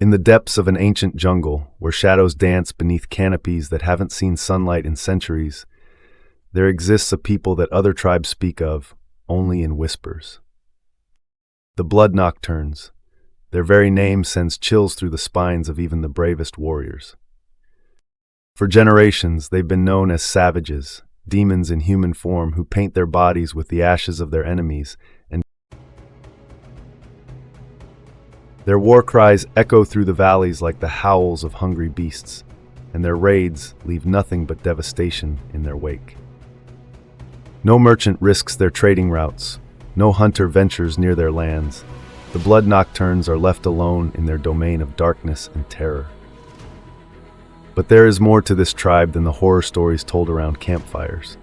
In the depths of an ancient jungle, where shadows dance beneath canopies that haven't seen sunlight in centuries, there exists a people that other tribes speak of only in whispers. The Blood Nocturnes. Their very name sends chills through the spines of even the bravest warriors. For generations, they've been known as savages, demons in human form who paint their bodies with the ashes of their enemies, and their war cries echo through the valleys like the howls of hungry beasts, and their raids leave nothing but devastation in their wake. No merchant risks their trading routes, no hunter ventures near their lands. The Blood Nocturnes are left alone in their domain of darkness and terror. But there is more to this tribe than the horror stories told around campfires.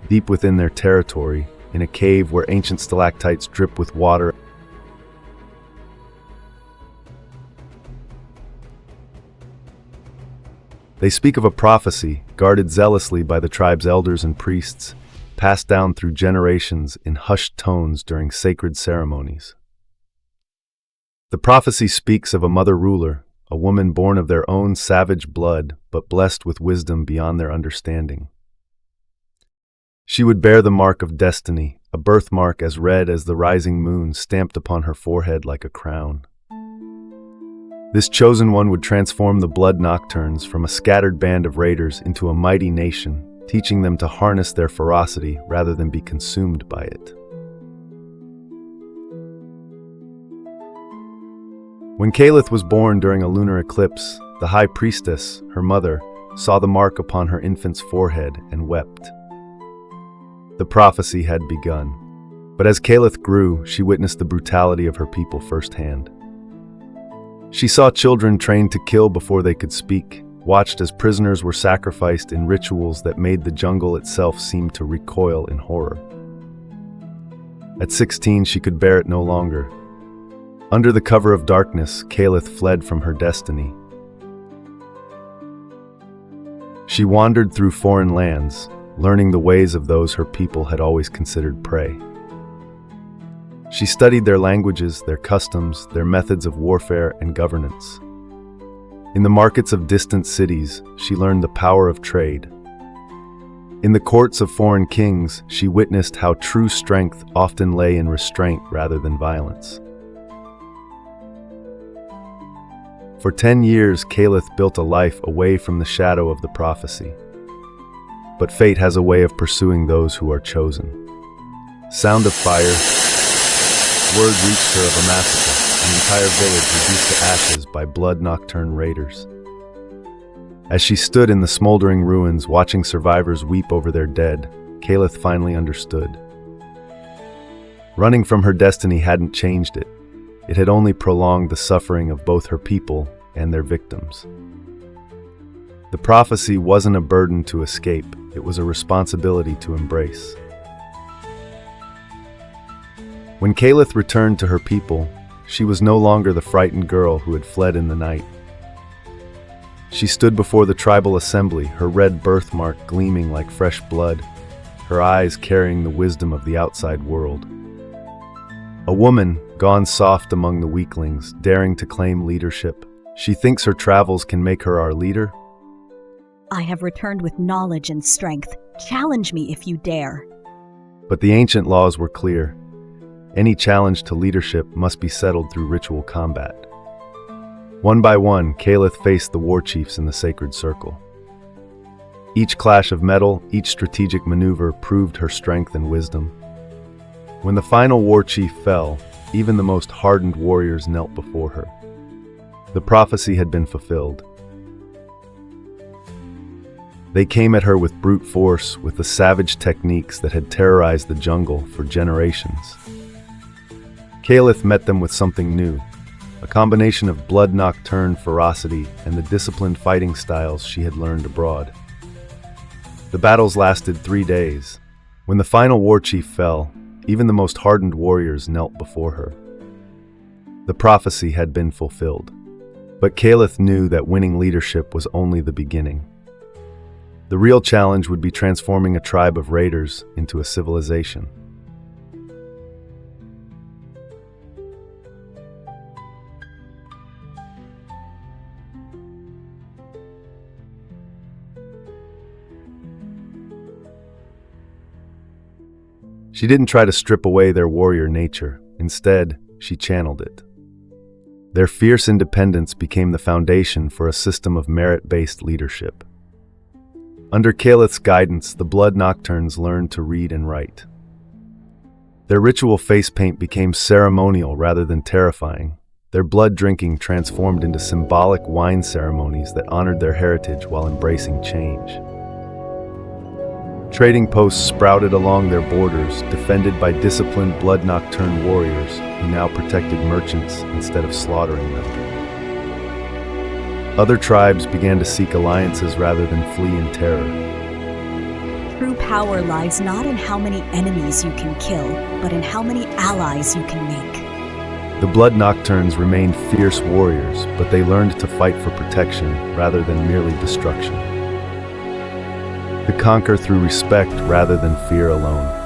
Deep within their territory, in a cave where ancient stalactites drip with water, they speak of a prophecy guarded zealously by the tribe's elders and priests, passed down through generations in hushed tones during sacred ceremonies. The prophecy speaks of a mother ruler, a woman born of their own savage blood, but blessed with wisdom beyond their understanding. She would bear the mark of destiny, a birthmark as red as the rising moon stamped upon her forehead like a crown. This chosen one would transform the Blood Nocturnes from a scattered band of raiders into a mighty nation, teaching them to harness their ferocity rather than be consumed by it. When Kalith was born during a lunar eclipse, the High Priestess, her mother, saw the mark upon her infant's forehead and wept. The prophecy had begun. But as Kalith grew, she witnessed the brutality of her people firsthand. She saw children trained to kill before they could speak, watched as prisoners were sacrificed in rituals that made the jungle itself seem to recoil in horror. At 16, she could bear it no longer. Under the cover of darkness, Kalith fled from her destiny. She wandered through foreign lands, learning the ways of those her people had always considered prey. She studied their languages, their customs, their methods of warfare and governance. In the markets of distant cities, she learned the power of trade. In the courts of foreign kings, she witnessed how true strength often lay in restraint rather than violence. For 10 years, Kalith built a life away from the shadow of the prophecy. But fate has a way of pursuing those who are chosen. Sound of fire. Word reached her of a massacre, an entire village reduced to ashes by Blood Nocturne raiders. As she stood in the smoldering ruins watching survivors weep over their dead, Kalith finally understood. Running from her destiny hadn't changed it. It had only prolonged the suffering of both her people and their victims. The prophecy wasn't a burden to escape, it was a responsibility to embrace. When Kalith returned to her people, she was no longer the frightened girl who had fled in the night. She stood before the tribal assembly, her red birthmark gleaming like fresh blood, her eyes carrying the wisdom of the outside world. A woman, gone soft among the weaklings, daring to claim leadership. She thinks her travels can make her our leader. I have returned with knowledge and strength. Challenge me if you dare. But the ancient laws were clear. Any challenge to leadership must be settled through ritual combat. One by one, Kalith faced the war chiefs in the sacred circle. Each clash of metal, each strategic maneuver proved her strength and wisdom. When the final war chief fell, even the most hardened warriors knelt before her. The prophecy had been fulfilled. They came at her with brute force, with the savage techniques that had terrorized the jungle for generations. Kalith met them with something new, a combination of Blood Nocturne ferocity and the disciplined fighting styles she had learned abroad. The battles lasted 3 days. When the final war chief fell, even the most hardened warriors knelt before her. The prophecy had been fulfilled. But Kalith knew that winning leadership was only the beginning. The real challenge would be transforming a tribe of raiders into a civilization. She didn't try to strip away their warrior nature. Instead, she channeled it. Their fierce independence became the foundation for a system of merit-based leadership. Under Kaleth's guidance, the Blood Nocturnes learned to read and write. Their ritual face paint became ceremonial rather than terrifying. Their blood drinking transformed into symbolic wine ceremonies that honored their heritage while embracing change. Trading posts sprouted along their borders, defended by disciplined Blood Nocturne warriors who now protected merchants instead of slaughtering them. Other tribes began to seek alliances rather than flee in terror. True power lies not in how many enemies you can kill, but in how many allies you can make. The Blood Nocturnes remained fierce warriors, but they learned to fight for protection rather than merely destruction. To conquer through respect rather than fear alone.